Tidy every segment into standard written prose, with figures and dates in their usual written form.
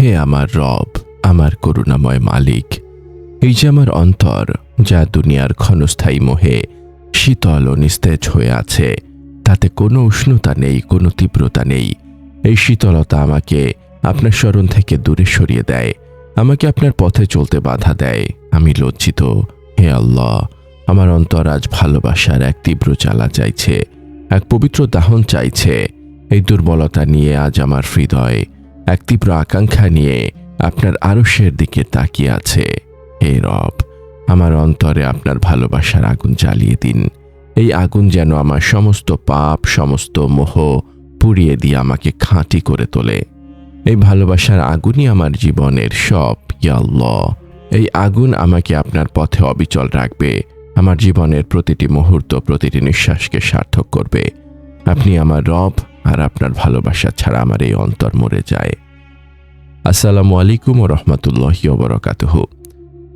হে আমার রব, আমার করুণাময় মালিক, এই যে আমার অন্তর যা দুনিয়ার ক্ষণস্থায়ী মোহে শীতল ও নিস্তেজ হয়ে আছে, তাতে কোনো উষ্ণতা নেই, কোনো তীব্রতা নেই। এই শীতলতা আমাকে আপনার স্মরণ থেকে দূরে সরিয়ে দেয়, আমাকে আপনার পথে চলতে বাধা দেয়। আমি লজ্জিত। হে আল্লাহ, আমার অন্তর আজ ভালোবাসার এক তীব্র জ্বালা চাইছে, এক পবিত্র দাহন চাইছে। এই দুর্বলতা নিয়ে আজ আমার হৃদয় এক তীব্র আকাঙ্ক্ষা নিয়ে আপনার আরশের দিকে তাকিয়ে আছে। হে রব, আমার অন্তরে আপনার ভালোবাসার আগুন জ্বালিয়ে দিন। এই আগুন যেন আমার সমস্ত পাপ, সমস্ত মোহ পুড়িয়ে দিয়ে আমাকে খাঁটি করে তোলে। এই ভালোবাসার আগুনই আমার জীবনের সব। ইয়া আল্লাহ, এই আগুন আমাকে আপনার পথে অবিচল রাখবে, আমার জীবনের প্রতিটি মুহূর্ত, প্রতিটি নিঃশ্বাসকে সার্থক করবে। আপনি আমার রব, আর আপনার ভালোবাসা ছাড়া আমার এই অন্তর মরে যায়। আসসালামু আলাইকুম ওয়া রাহমাতুল্লাহি ওয়া বারাকাতুহু।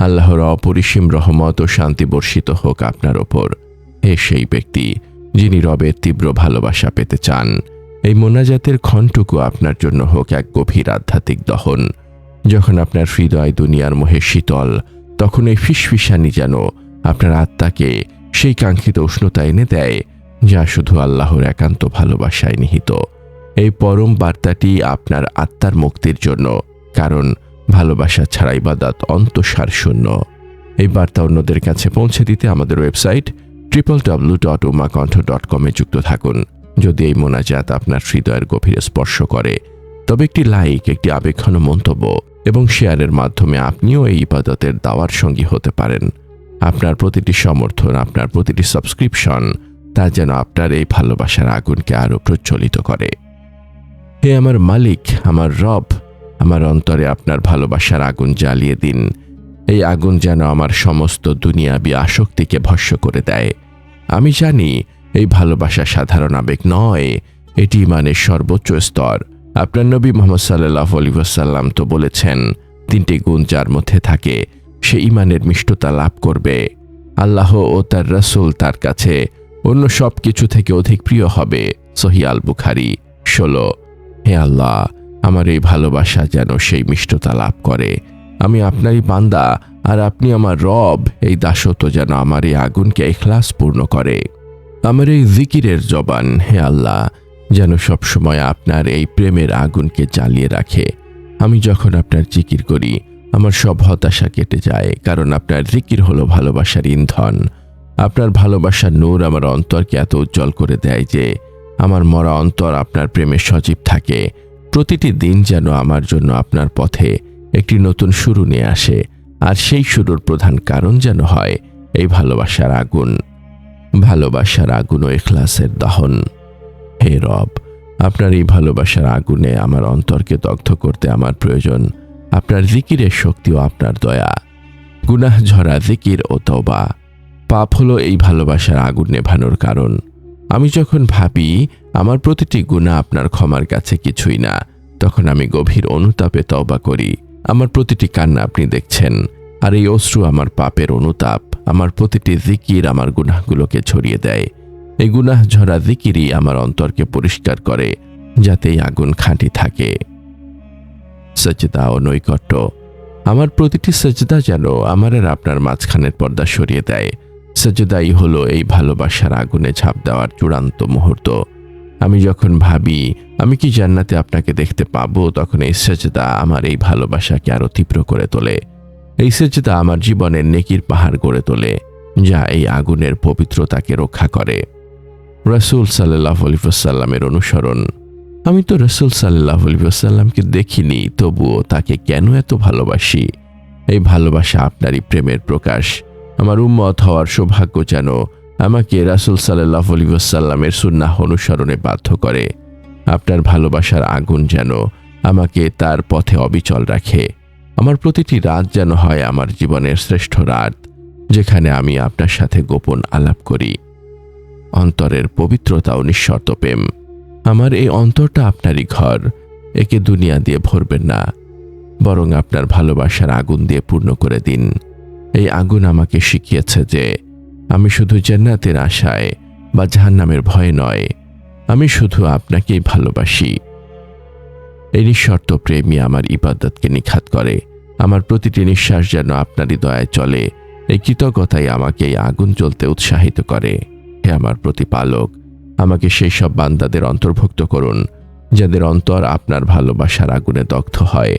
আল্লাহর অপরিসীম রহমত ও শান্তি বর্ষিত হোক আপনার ওপর। হে সেই ব্যক্তি যিনি রবের তীব্র ভালোবাসা পেতে চান, এই মোনাজাতের ক্ষণটুকু আপনার জন্য হোক এক গভীর আধ্যাত্মিক দহন। যখন আপনার হৃদয় দুনিয়ার মোহে শীতল, তখন এই ফিসফিসানি যেন আপনার আত্মাকে সেই কাঙ্ক্ষিত উষ্ণতা এনে দেয়, যা শুধু আল্লাহর একান্ত ভালোবাসায় নিহিত। এই পরম বার্তাটি আপনার আত্মার মুক্তির জন্য, কারণ ভালোবাসা ছাড়া ইবাদত অন্তঃসার শূন্য। এই বার্তা অন্যদের কাছে পৌঁছে দিতে আমাদের ওয়েবসাইট www.umakonth.com এ যুক্ত থাকুন। যদি এই মোনাজাত আপনার হৃদয়ের গভীরে স্পর্শ করে, তবে একটি লাইক, একটি আবেগঘন মন্তব্য এবং শেয়ারের মাধ্যমে আপনিও এই ইবাদতের দাওয়ার সঙ্গী হতে পারেন। আপনার প্রতিটি সমর্থন, আপনার প্রতিটি সাবস্ক্রিপশন, তা যেন আপনার এই ভালোবাসার আগুনকে আরও প্রজ্বলিত করে। হে আমার মালিক, আমার রব, আমার অন্তরে আপনার ভালোবাসার আগুন জ্বালিয়ে দিন। এই আগুন যেন আমার সমস্ত দুনিয়াবী আসক্তিকে ভস্ম করে দেয়। আমি জানি এই ভালোবাসা সাধারণ আবেগ নয়, এটি ইমানের সর্বোচ্চ স্তর। আপনার নবী মুহাম্মদ সাল্লাল্লাহু আলাইহি ওয়াসাল্লাম তো বলেছেন, 3টি গুণ যার মধ্যে থাকে সে ইমানের মিষ্টতা লাভ করবে। আল্লাহ ও তার রাসূল তার কাছে অন্য সব কিছু থেকে অধিক প্রিয় হবে। সহিহ আল বুখারী 16। হে আল্লাহ, আমার এই ভালোবাসা যেন সেই মিষ্টতা লাভ করে। আমি আপনারই বান্দা, আর আপনি আমার রব। এই দাসত্ব যেন আমার এই আগুনকে ইখলাস পূর্ণ করে। আমার এই জিকিরের জবান, হে আল্লাহ, যেন সবসময় আপনার এই প্রেমের আগুনকে জ্বালিয়ে রাখে। আমি যখন আপনার জিকির করি, আমার সব হতাশা কেটে যায়, কারণ আপনার জিকির হলো ভালোবাসার ইন্ধন। আপনার ভালোবাসার নূর আমার অন্তরকে এত উজ্জ্বল করে দেয় যে আমার মরা অন্তর আপনার প্রেমে সজীব থাকে। প্রতিটি দিন যেন আমার জন্য আপনার পথে একটি নতুন শুরু নিয়ে আসে, আর সেই শুরুর প্রধান কারণ যেন হয় এই ভালোবাসার আগুন। ভালোবাসার আগুন ও ইখলাসের দহন। হে রব, আপনার এই ভালোবাসার আগুনে আমার অন্তরকে দগ্ধ করতে আমার প্রয়োজন আপনার জিকিরের শক্তি ও আপনার দয়া। গুনাহ ঝরা জিকির ও তওবা। পাপ হলো এই ভালোবাসার আগুন নেভানোর কারণ। আমি যখন ভাবি আমার প্রতিটি গুনাহ আপনার ক্ষমার কাছে কিছুই না, তখন আমি গভীর অনুতাপে তওবা করি। আমার প্রতিটি কান্না আপনি দেখছেন, আর এই অশ্রু আমার পাপের অনুতাপ। আমার প্রতিটি জিকির আমার গুনাহগুলোকে ছড়িয়ে দেয়। এই গুনাহ ঝরা জিকিরই আমার অন্তরকে পরিষ্কার করে, যাতে এই আগুন খাঁটি থাকে। সাজদা ও নৈকট্য। আমার প্রতিটি সাজদা যেন আমার আর আপনার মাঝখানের পর্দা সরিয়ে দেয়। সাজদাই হলো এই ভালোবাসার আগুনে ঝাঁপ দেওয়ার চূড়ান্ত মুহূর্ত। আমি যখন ভাবি আমি কি জান্নাতে আপনাকে দেখতে পাবো, তখন এই সাজদা আমার এই ভালোবাসাকে আরো তীব্র করে তোলে। এই সাজদা আমার জীবনের নেকির পাহাড় গড়ে তোলে, যা এই আগুনের পবিত্রতাকে রক্ষা করে। রাসূল সাল্লাল্লাহু আলাইহি ওয়াসাল্লামের অনুসরণ। আমি তো রাসূল সাল্লাল্লাহু আলাইহি ওয়াসাল্লামকে দেখিনি, তবুও তাকে কেন এত ভালোবাসি? এই ভালোবাসা আপনারই প্রেমের প্রকাশ। আমার উম্মত হওয়ার সৌভাগ্য যেন আমাকে রাসূল সাল্লাল্লাহু আলাইহি ওয়াসাল্লামের সুন্নাহ অনুসরণে বাধ্য করে। আপনার ভালোবাসার আগুন যেন আমাকে তার পথে অবিচল রাখে। আমার প্রতিটি রাত যেন হয় আমার জীবনের শ্রেষ্ঠ রাত, যেখানে আমি আপনার সাথে গোপন আলাপ করি। অন্তরের পবিত্রতা ও নিঃশর্ত প্রেম। আমার এই অন্তরটা আপনারই ঘর। একে দুনিয়া দিয়ে ভরবেন না, বরং আপনার ভালোবাসার আগুন দিয়ে পূর্ণ করে দিন। এই আগুন আমাকে শিখিয়েছে যে আমি শুধু জান্নাতের আশায় বা জাহান্নামের ভয়ে নয়, আমি শুধু আপনাকেই ভালোবাসি। এই নিঃশর্ত প্রেমই আমার ইবাদতকে নিখাত করে। আমার প্রতিটি নিঃশ্বাস যেন আপনারই দয়ায় চলে। এই কৃতজ্ঞতাই আমাকে এই আগুন জ্বলতে উৎসাহিত করে। হে আমার প্রতিপালক, আমাকে সেই সব বান্দাদের অন্তর্ভুক্ত করুন যাদের অন্তর আপনার ভালোবাসার আগুনে দগ্ধ হয়।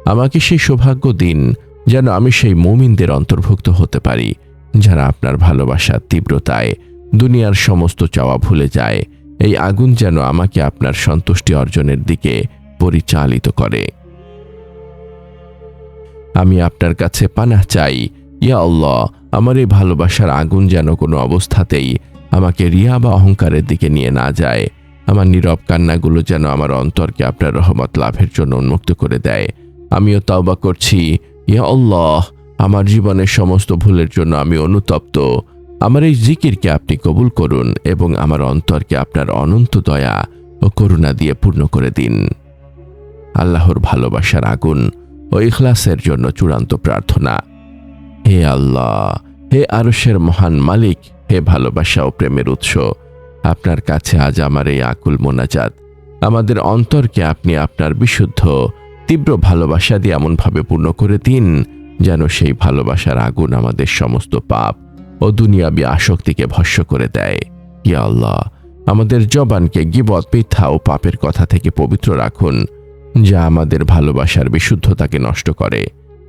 আমাকে সেই সৌভাগ্য দিন যেন আমি সেই মুমিনদের অন্তর্ভুক্ত হতে পারি যারা আপনার ভালোবাসার তীব্রতায় দুনিয়ার সমস্ত চাওয়া ভুলে যায়। এই আগুন যেন আমাকে আপনার সন্তুষ্টি অর্জনের দিকে পরিচালিত করে। আমি আপনার কাছে পানাহ চাই, ইয়া আল্লাহ, আমার এই ভালোবাসার আগুন যেন কোনো অবস্থাতেই আমাকে রিয়া বা অহংকারের দিকে নিয়ে না যায়। আমার নীরব কান্নাগুলো যেন আমার অন্তরকে আপনার রহমত লাভের জন্য উন্মুক্ত করে দেয়। আমিও তওবা করছি, ইয়া আল্লাহ, আমার জীবনের সমস্ত ভুলের জন্য আমি অনুতপ্ত। আমার এই জিকিরকে আপনি কবুল করুন এবং আমার অন্তরকে আপনার অনন্ত দয়া ও করুণা দিয়ে পূর্ণ করে দিন। আল্লাহর ভালোবাসার আগুন ও ইখলাসের জন্য চূড়ান্ত প্রার্থনা। হে আল্লাহ, হে আরশের মহান মালিক, হে ভালোবাসা ও প্রেমের উৎস, আপনার কাছে আজ আমার এই আকুল মোনাজাত। আমাদের অন্তরকে আপনি আপনার বিশুদ্ধ তীব্র ভালোবাসা দিয়ে এমনভাবে পূর্ণ করে দিন যেন সেই ভালোবাসার আগুন আমাদের সমস্ত পাপ ও দুনিয়াবী আসক্তিকে ভস্ম করে দেয়। ইয়া আল্লাহ, আমাদের জবানকে গীবত, মিথ্যা ও পাপের কথা থেকে পবিত্র রাখুন যা আমাদের ভালোবাসার বিশুদ্ধতাকে নষ্ট করে।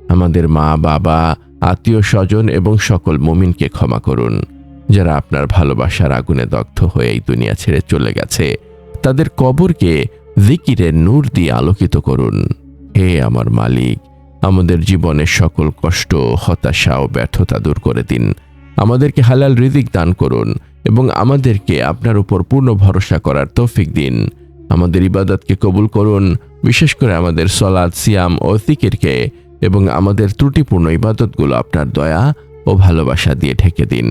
আমাদের মা, বাবা, আত্মীয় স্বজন এবং সকল মুমিনকে ক্ষমা করুন যারা আপনার ভালোবাসার আগুনে দগ্ধ হয়ে এই দুনিয়া ছেড়ে চলে গেছে। তাদের কবরকে জিকিরের নূর দিয়ে আলোকিত করুন। হে আমার মালিক, আমাদের জীবনের সকল কষ্ট, হতাশা ও ব্যর্থতা দূর করে দিন। আমাদেরকে হালাল রিজিক দান করুন এবং আমাদেরকে আপনার উপর পূর্ণ ভরসা করার তৌফিক দিন। আমাদের ইবাদতকে কবুল করুন, বিশেষ করে আমাদের সালাত, সিয়াম ও জিকিরকে, এবং আমাদের ত্রুটিপূর্ণ ইবাদতগুলো আপনার দয়া ও ভালোবাসা দিয়ে ঢেকে দিন।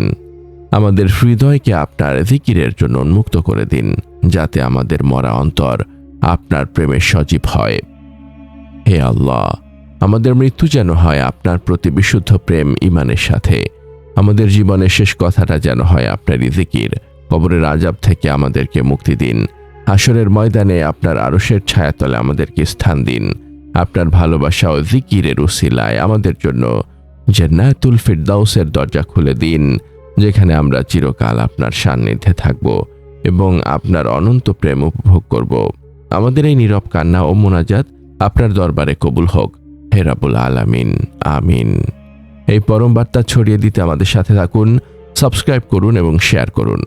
আমাদের হৃদয়কে আপনার জিকিরের জন্য উন্মুক্ত করে দিন যাতে আমাদের মরা অন্তর আপনার প্রেমের সজীব হয়। হে আল্লাহ, আমাদের মৃত্যু যেন হয় আপনার প্রতি বিশুদ্ধ প্রেম ঈমানের সাথে। আমাদের জীবনের শেষ কথাটা যেন হয় আপনারই জিকির। কবরের আযাব থেকে আমাদেরকে মুক্তি দিন। হাসরের ময়দানে আপনার আরশের ছায়াতলে আমাদেরকে স্থান দিন। আপনার ভালোবাসা ও জিকিরের উসিলায় আমাদের জন্য জান্নাতুল ফিরদাউসের দরজা খুলে দিন, যেখানে আমরা চিরকাল আপনার সান্নিধ্যে থাকব এবং আপনার অনন্ত প্রেম উপভোগ করব। আমাদের এই নীরব কান্না ও মোনাজাত আপনার দরবারে কবুল হোক। হে রাব্বুল আলামিন, আমিন। এই পরম বার্তা ছড়িয়ে দিতে আমাদের সাথে থাকুন, সাবস্ক্রাইব করুন এবং শেয়ার করুন।